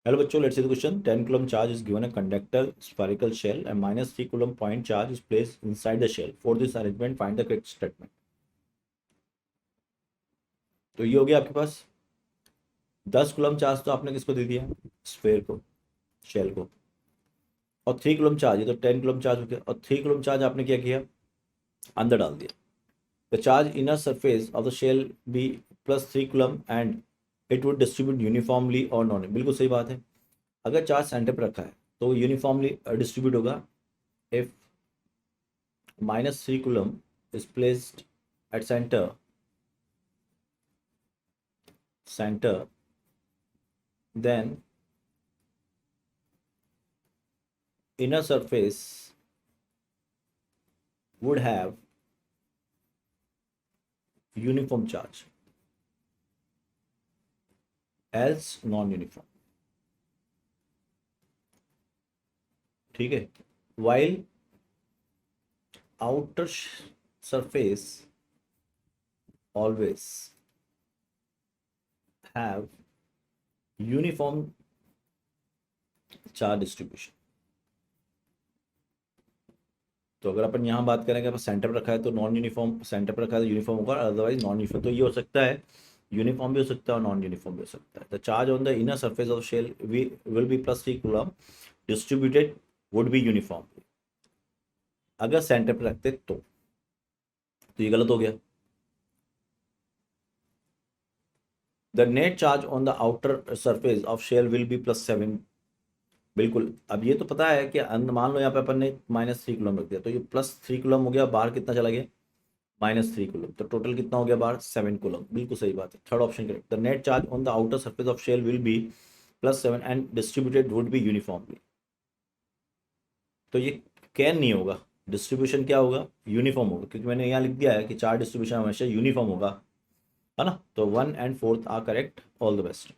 Hello बच्चों, let's see the question. 10 coulomb charge is given a conductor spherical shell and minus 3 coulomb point charge is placed inside the shell. For this arrangement, find the correct statement. तो ये हो गया आपके पास 10 coulomb charge तो आपने किसको दे दिया, sphere को, शेल को, और 3 कुलम चार्ज, ये तो 10 कुलम चार्ज हो गया, और 3 कुलम चार्ज आपने क्या किया, अंदर डाल दिया. The charge inner surface of the shall be plus 3 coulomb and it would distribute uniformly और नॉन. बिल्कुल सही बात है. अगर चार्ज सेंटर पर रखा है तो यूनिफॉर्मली डिस्ट्रीब्यूट होगा. If minus 3 coulomb is placed at center, then inner surface would have uniform charge, else non-uniform. ठीक है. while outer surface always have uniform charge distribution. तो अगर अपन यहाँ बात करें कि अपन सेंटर पर रखा है तो नॉन यूनिफॉर्म, सेंटर पर रखा है तो यूनिफॉर्म होगा, अदरवाइज नॉन यूनिफॉर्म. तो ये हो सकता है यूनिफॉर्म भी हो सकता है और नॉन यूनिफॉर्म भी हो सकता है. The charge on the inner surface of shell will be plus 3 coulomb distributed would be uniform. अगर सेंटर पर रखते तो ये गलत हो गया. The net charge on the outer surface of shell will be plus 7. बिल्कुल. अब ये तो पता है कि मान लो यहाँ पे अपन ने माइनस 3 कूलम रख दिया तो ये प्लस 3 कूलम हो गया, बाहर कितना चला गया, माइनस 3 कूलम. तो टोटल कितना हो गया बाहर, 7 कूलम. बिल्कुल सही बात है. Third option correct. The net charge on the outer surface of shell will be plus 7 and distributed would be uniformly. तो ये कैन नहीं होगा, डिस्ट्रीब्यूशन क्या होगा, यूनिफॉर्म होगा, क्योंकि मैंने यहाँ लिख दिया है कि चार्ज डिस्ट्रीब्यूशन हमेशा यूनिफॉर्म होगा, है ना. तो 1 and 4 are correct. All the best.